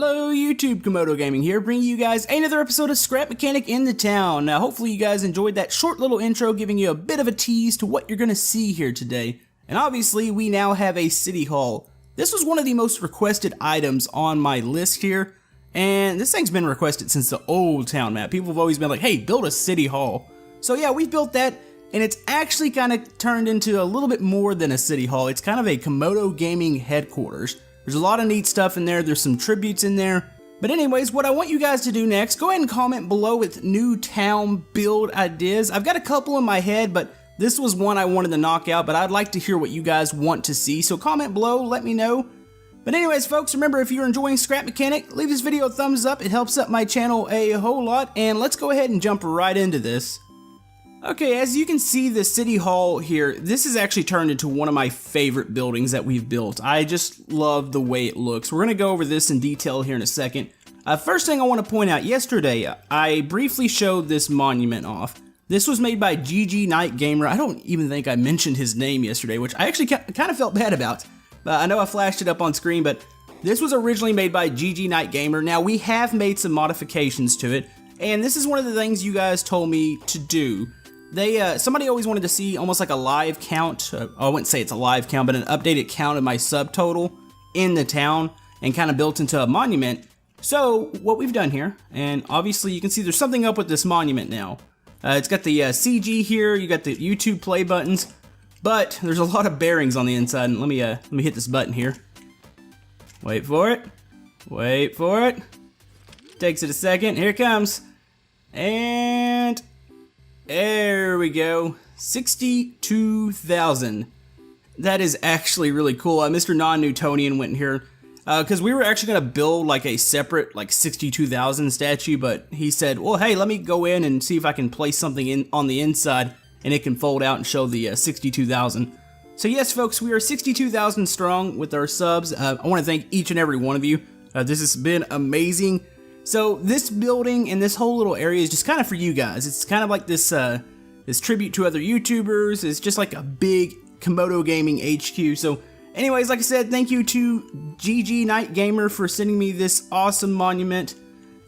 Hello YouTube, Komodo Gaming here, bringing you guys another episode of Scrap Mechanic in the Town. Now hopefully you guys enjoyed that short little intro giving you a bit of a tease to what you're going to see here today. And obviously we now have a City Hall. This was one of the most requested items on my list here, and this thing's been requested since the old town map. People have always been like, hey, build a City Hall. So yeah, we built that, and it's actually kind of turned into a little bit more than a City Hall. It's kind of a Komodo Gaming headquarters. There's a lot of neat stuff in there, there's some tributes in there. But anyways, what I want you guys to do next, go ahead and comment below with new town build ideas. I've got a couple in my head, but this was one I wanted to knock out, but I'd like to hear what you guys want to see. So comment below, let me know. But anyways, folks, remember if you're enjoying Scrap Mechanic, leave this video a thumbs up. It helps up my channel a whole lot. And let's go ahead and jump right into this. Okay, as you can see, the City Hall here, this has actually turned into one of my favorite buildings that we've built. I just love the way it looks. We're going to go over this in detail here in a second. First thing I want to point out, yesterday I briefly showed this monument off. This was made by GG Knight Gamer. I don't even think I mentioned his name yesterday, which I actually kind of felt bad about. I know I flashed it up on screen, but this was originally made by GG Knight Gamer. Now, we have made some modifications to it, and this is one of the things you guys told me to do. Somebody always wanted to see almost like a live count. I wouldn't say it's a live count, but an updated count of my subtotal in the town and kind of built into a monument. So what we've done here, and obviously you can see there's something up with this monument now. It's got the CG here, you got the YouTube play buttons, but there's a lot of bearings on the inside. And let me hit this button here. Wait for it. Wait for it. Takes it a second. Here it comes. And there we go, 62,000. That is actually really cool. Mr. Non-Newtonian went in here, because we were actually going to build like a separate like 62,000 statue, but he said, well, hey, let me go in and see if I can place something in on the inside and it can fold out and show the 62,000. So yes, folks, we are 62,000 strong with our subs. I want to thank each and every one of you. This has been amazing. So this building and this whole little area is just kind of for you guys. It's kind of like this this tribute to other YouTubers. It's just like a big Komodo Gaming HQ. So anyways, like I said, thank you to GG Knight Gamer for sending me this awesome monument.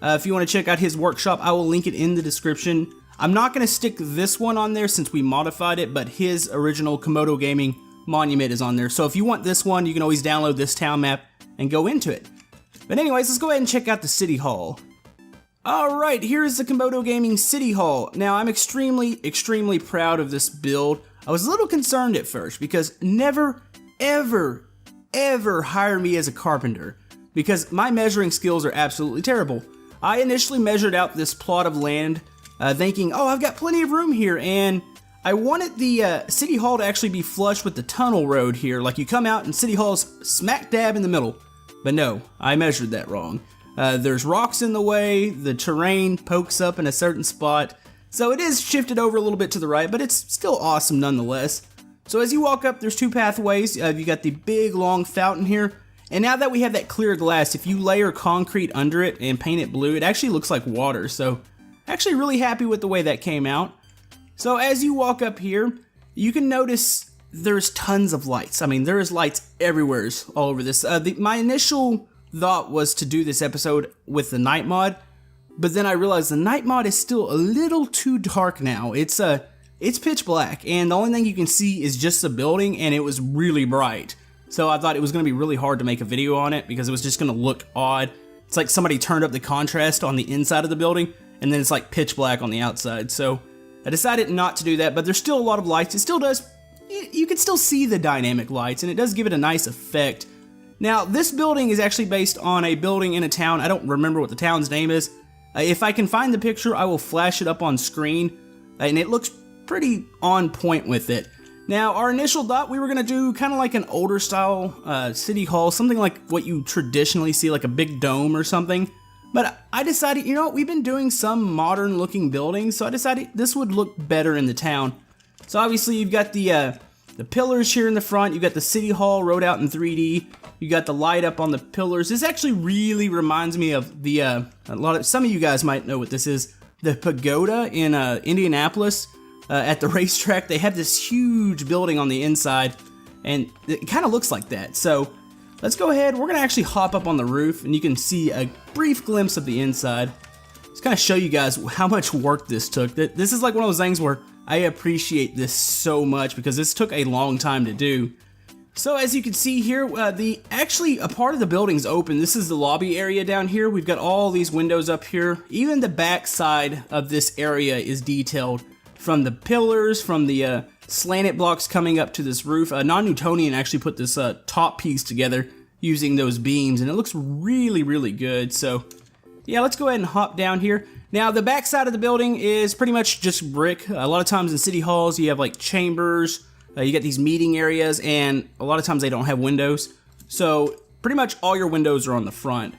If you want to check out his workshop, I will link it in the description. I'm not going to stick this one on there since we modified it, but his original Komodo Gaming monument is on there. So if you want this one, you can always download this town map and go into it. But anyways, let's go ahead and check out the City Hall. Alright, here is the Komodo Gaming City Hall. Now, I'm extremely proud of this build. I was a little concerned at first because never, ever hire me as a carpenter because my measuring skills are absolutely terrible. I initially measured out this plot of land thinking, oh, I've got plenty of room here, and I wanted the City Hall to actually be flush with the tunnel road here. Like you come out and City Hall's smack dab in the middle. But no, I measured that wrong. There's rocks in the way, the terrain pokes up in a certain spot, so it is shifted over a little bit to the right, but it's still awesome nonetheless. So as you walk up, there's two pathways. You got the big long fountain here, and now that we have that clear glass, if you layer concrete under it and paint it blue, it actually looks like water, so actually really happy with the way that came out. So as you walk up here, you can notice there's tons of lights. I mean, there's lights everywhere all over this. My initial thought was to do this episode with the night mod, but then I realized the night mod is still a little too dark now. It's pitch black, and the only thing you can see is just the building, and it was really bright. So I thought it was going to be really hard to make a video on it because it was just going to look odd. It's like somebody turned up the contrast on the inside of the building, and then it's like pitch black on the outside. So I decided not to do that, but there's still a lot of lights. It still does. You can still see the dynamic lights, and it does give it a nice effect. Now, this building is actually based on a building in a town. I don't remember what the town's name is. If I can find the picture, I will flash it up on screen, and it looks pretty on point with it. Now, our initial thought, we were going to do kind of like an older style city hall, something like what you traditionally see, like a big dome or something. But I decided, you know what, we've been doing some modern looking buildings, so I decided this would look better in the town. So obviously you've got the pillars here in the front, you've got the City Hall wrote out in 3D, you got the light up on the pillars. This actually really reminds me of the, some of you guys might know what this is, the pagoda in Indianapolis at the racetrack. They have this huge building on the inside, and it kind of looks like that. So let's go ahead. We're gonna actually hop up on the roof and you can see a brief glimpse of the inside. Just kind of show you guys how much work this took. This is like one of those things where I appreciate this so much because this took a long time to do. So as you can see here, actually a part of the building's open. This is the lobby area down here. We've got all these windows up here. Even the back side of this area is detailed, from the pillars, from the slanted blocks coming up to this roof. Non-Newtonian actually put this top piece together using those beams, and it looks really, really good. So yeah, let's go ahead and hop down here. Now, the back side of the building is pretty much just brick. A lot of times in city halls, you have like chambers, you get these meeting areas, and a lot of times they don't have windows. So pretty much all your windows are on the front.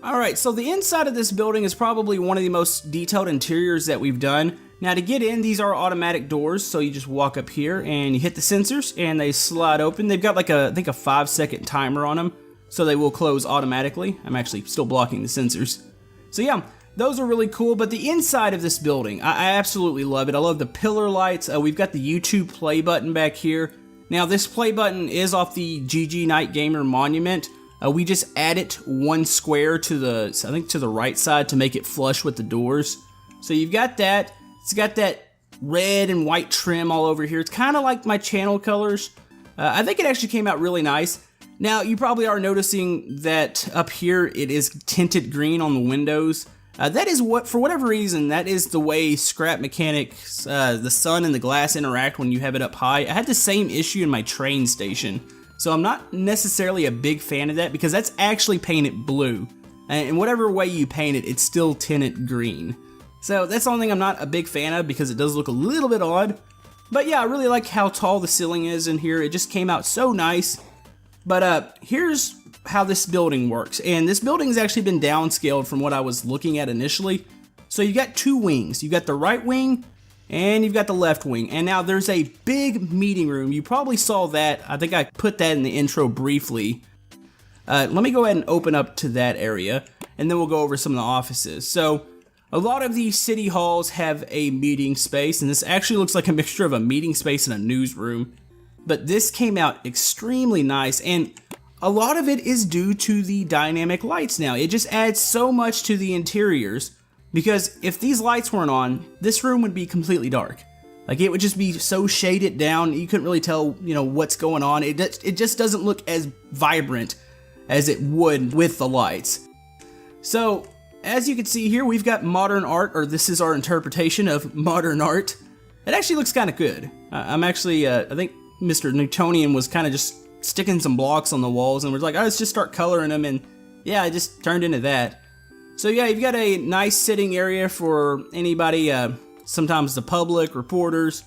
Alright, so the inside of this building is probably one of the most detailed interiors that we've done. Now to get in, these are automatic doors, so you just walk up here and you hit the sensors and they slide open. They've got like I think a 5-second timer on them, so they will close automatically. I'm actually still blocking the sensors. So yeah, those are really cool, but the inside of this building, I absolutely love it. I love the pillar lights. We've got the YouTube play button back here. Now this play button is off the GG Night Gamer monument. We just added one square to the, I think to the right side to make it flush with the doors. So you've got that. It's got that red and white trim all over here. It's kind of like my channel colors. I think it actually came out really nice. Now you probably are noticing that up here it is tinted green on the windows. That is what, for whatever reason, that is the way Scrap Mechanics, the sun and the glass interact when you have it up high. I had the same issue in my train station, so I'm not necessarily a big fan of that because that's actually painted blue. And whatever way you paint it, it's still tinted green. So that's the only thing I'm not a big fan of because it does look a little bit odd. But yeah, I really like how tall the ceiling is in here. It just came out so nice. But here's how this building works, and this building has actually been downscaled from what I was looking at initially. So you got two wings. You got the right wing and you've got the left wing, and now there's a big meeting room. You probably saw that. I think I put that in the intro briefly. Let me go ahead and open up to that area and then we'll go over some of the offices. So a lot of these city halls have a meeting space, and this actually looks like a mixture of a meeting space and a newsroom. But this came out extremely nice, and a lot of it is due to the dynamic lights now. It just adds so much to the interiors, because if these lights weren't on, this room would be completely dark. Like, it would just be so shaded down, you couldn't really tell, you know, what's going on. It just doesn't look as vibrant as it would with the lights. So, as you can see here, we've got modern art, or this is our interpretation of modern art. It actually looks kind of good. I'm actually, I think Mr. Newtonian was kind of just sticking some blocks on the walls and was like, oh, let's just start coloring them, and yeah, it just turned into that. So yeah, you've got a nice sitting area for anybody, sometimes the public, reporters.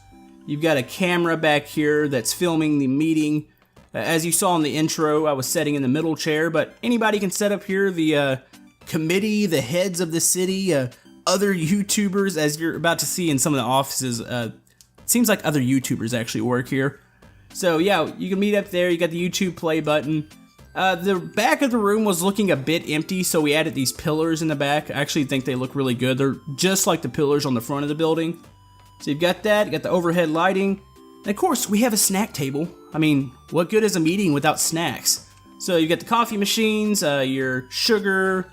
You've got a camera back here that's filming the meeting. As you saw in the intro, I was sitting in the middle chair, but anybody can set up here. The committee, the heads of the city, other YouTubers, as you're about to see in some of the offices. It seems like other YouTubers actually work here. So yeah, you can meet up there. You got the YouTube play button. The back of the room was looking a bit empty, so we added these pillars in the back. I actually think they look really good. They're just like the pillars on the front of the building. So you've got that, you got the overhead lighting. And of course, we have a snack table. I mean, what good is a meeting without snacks? So you got the coffee machines, your sugar,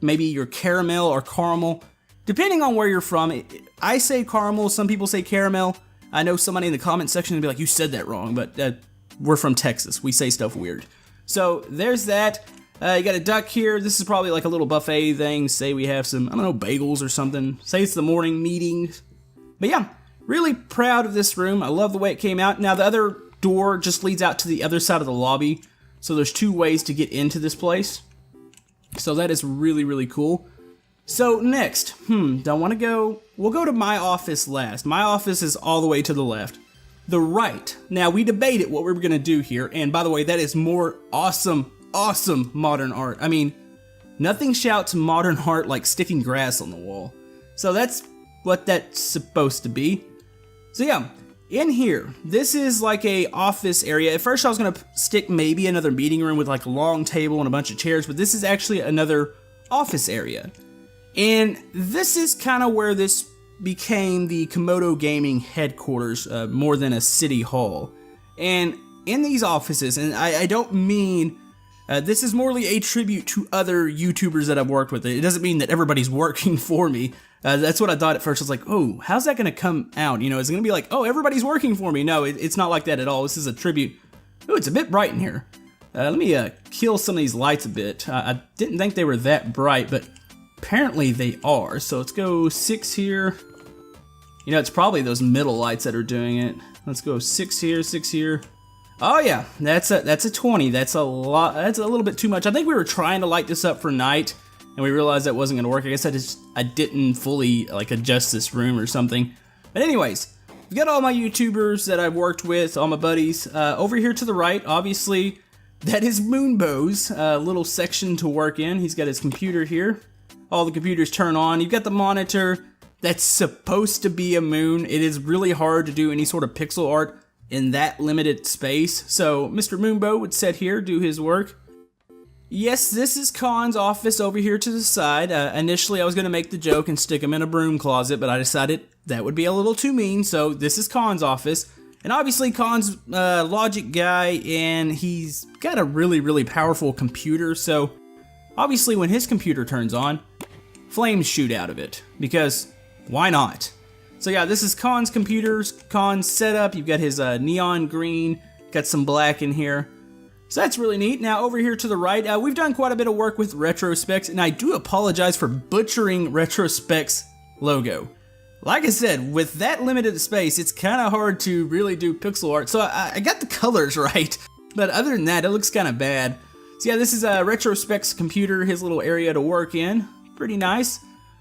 maybe your caramel or caramel. Depending on where you're from, I say caramel, some people say caramel. I know somebody in the comment section will be like, you said that wrong, but we're from Texas. We say stuff weird. So there's that. You got a duck here. This is probably like a little buffet thing. Say we have some, I don't know, bagels or something. Say it's the morning meeting. But yeah, really proud of this room. I love the way it came out. Now the other door just leads out to the other side of the lobby. So there's two ways to get into this place. So that is really, really cool. So next, do I want to go? We'll go to my office last. My office is all the way to the left. The right. Now we debated what we were going to do here. And by the way, that is more awesome modern art. I mean, nothing shouts modern art like sticking grass on the wall. So that's what that's supposed to be. So yeah, in here, this is like a office area. At first I was going to stick maybe another meeting room with like a long table and a bunch of chairs, but this is actually another office area. And this is kind of where this became the Komodo Gaming headquarters more than a city hall. And in these offices, and I don't mean This is morely a tribute to other YouTubers that I've worked with. It doesn't mean that everybody's working for me. That's what I thought at first. I was like, oh, how's that going to come out? You know, is it going to be like, oh, everybody's working for me? No, it's not like that at all. This is a tribute. Oh, it's a bit bright in here. Let me kill some of these lights a bit. I didn't think they were that bright, but apparently they are. So let's go 6 here. You know, it's probably those middle lights that are doing it. Let's go 6 here, 6 here. Oh yeah, that's a 20. That's a lot. That's a little bit too much. I think we were trying to light this up for night, and we realized that wasn't going to work. I guess I didn't fully like adjust this room or something. But anyways, we've got all my YouTubers that I've worked with, all my buddies. Over here to the right, obviously, that is Moonbow's little section to work in. He's got his computer here. All the computers turn on. You've got the monitor. That's supposed to be a moon. It is really hard to do any sort of pixel art in that limited space. So Mr. Moonbow would sit here, do his work. Yes, this is Khan's office over here to the side. Initially, I was going to make the joke and stick him in a broom closet, but I decided that would be a little too mean, so this is Khan's office. And obviously, Khan's a logic guy, and he's got a really, really powerful computer, so obviously when his computer turns on, flames shoot out of it, because why not? So yeah, this is Khan's computers, Khan's setup. You've got his neon green, got some black in here. So that's really neat. Now over here to the right, we've done quite a bit of work with Retrospecs, and I do apologize for butchering Retrospecs logo. Like I said, with that limited space, it's kind of hard to really do pixel art. So I got the colors right, but other than that, it looks kind of bad. So yeah, this is Retrospecs' computer, his little area to work in. Pretty nice.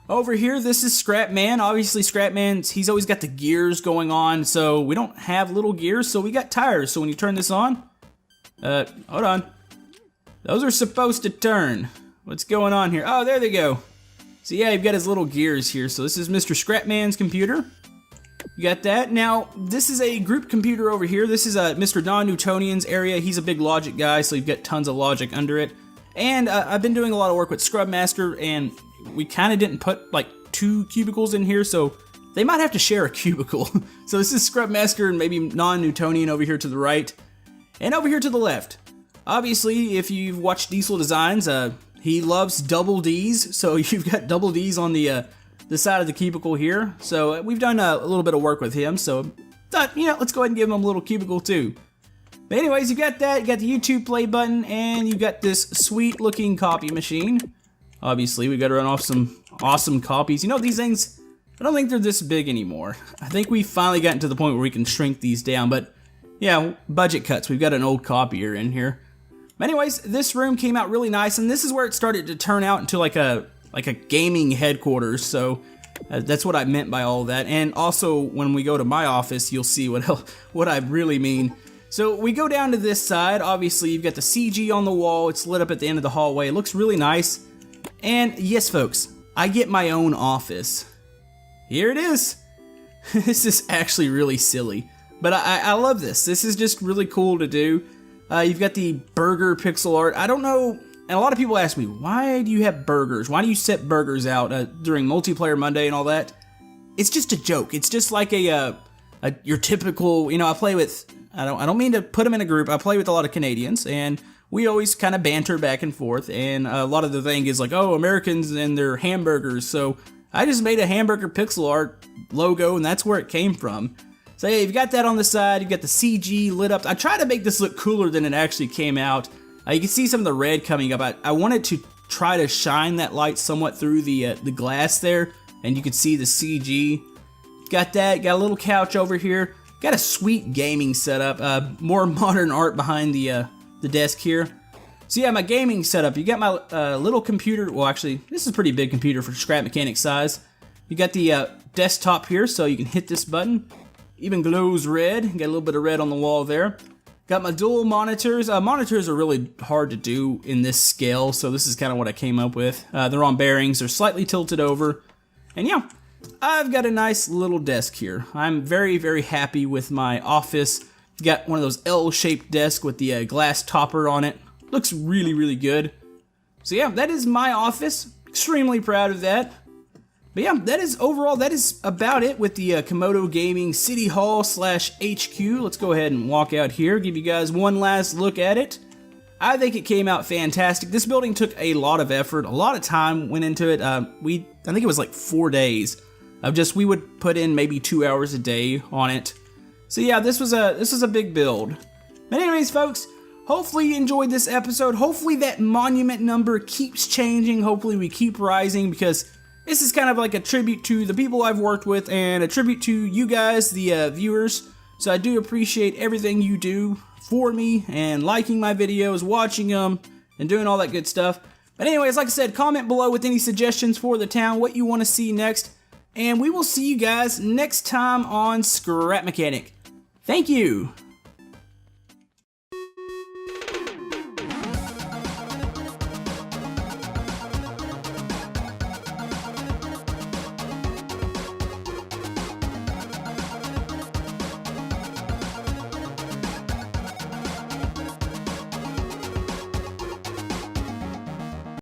Over here, this is Scrapman. Obviously, Scrapman, he's always got the gears going on, so we don't have little gears, so we got tires. So when you turn this on, hold on. Those are supposed to turn. What's going on here? Oh, there they go. So yeah, you've got his little gears here. So this is Mr. Scrapman's computer. You got that. Now, this is a group computer over here. This is Mr. Non-Newtonian's area. He's a big logic guy, so you've got tons of logic under it. And I've been doing a lot of work with Scrubmaster, and we kind of didn't put like 2 cubicles in here, so they might have to share a cubicle. So this is Scrubmaster and maybe Non-Newtonian over here to the right. And over here to the left. Obviously, if you've watched Diesel Designs, he loves double D's, so you've got double D's on the side of the cubicle here. So we've done a little bit of work with him, so thought, you know, let's go ahead and give him a little cubicle too. But anyways, you got that, you got the YouTube play button, and you got this sweet looking copy machine. Obviously, we got to run off some awesome copies. You know, these things, I don't think they're this big anymore. I think we finally gotten to the point where we can shrink these down, but yeah, budget cuts. We've got an old copier in here. But anyways, this room came out really nice, and this is where it started to turn out into like a gaming headquarters. So that's what I meant by all that. And also, when we go to my office, you'll see what I really mean. So we go down to this side. Obviously, you've got the CG on the wall. It's lit up at the end of the hallway. It looks really nice. And yes, folks, I get my own office. Here it is. This is actually really silly, but I love this. This is just really cool to do. You've got the burger pixel art. I don't know, and a lot of people ask me, why do you have burgers? Why do you set burgers out during Multiplayer Monday and all that? It's just a joke. It's just like your typical, you know, I play with, I don't mean to put them in a group. I play with a lot of Canadians, and we always kind of banter back and forth, and a lot of the thing is like, oh, Americans and their hamburgers, so I just made a hamburger pixel art logo, and that's where it came from. So yeah, you've got that on the side, you've got the CG lit up. I tried to make this look cooler than it actually came out. You can see some of the red coming up. I wanted to try to shine that light somewhat through the glass there, and you could see the CG. Got that, got a little couch over here. Got a sweet gaming setup, more modern art behind the desk here. So yeah, my gaming setup, you got my little computer. Well, actually, this is a pretty big computer for Scrap Mechanic size. You got the desktop here, so you can hit this button. Even glows red. Got a little bit of red on the wall there. Got my dual monitors. Monitors are really hard to do in this scale, so this is kind of what I came up with. They're on bearings. They're slightly tilted over. And yeah, I've got a nice little desk here. I'm very, very happy with my office. Got one of those L-shaped desks with the glass topper on it. Looks really, really good. So yeah, that is my office. Extremely proud of that. But yeah, that is about it with the Komodo Gaming City Hall / HQ. Let's go ahead and walk out here, give you guys one last look at it. I think it came out fantastic. This building took a lot of effort, a lot of time went into it. I think it was like 4 days of just, we would put in maybe 2 hours a day on it. So yeah, this was a big build. But anyways, folks, hopefully you enjoyed this episode. Hopefully that monument number keeps changing. Hopefully we keep rising, because this is kind of like a tribute to the people I've worked with and a tribute to you guys, the viewers. So I do appreciate everything you do for me and liking my videos, watching them, and doing all that good stuff. But anyways, like I said, comment below with any suggestions for the town, what you want to see next. And we will see you guys next time on Scrap Mechanic. Thank you!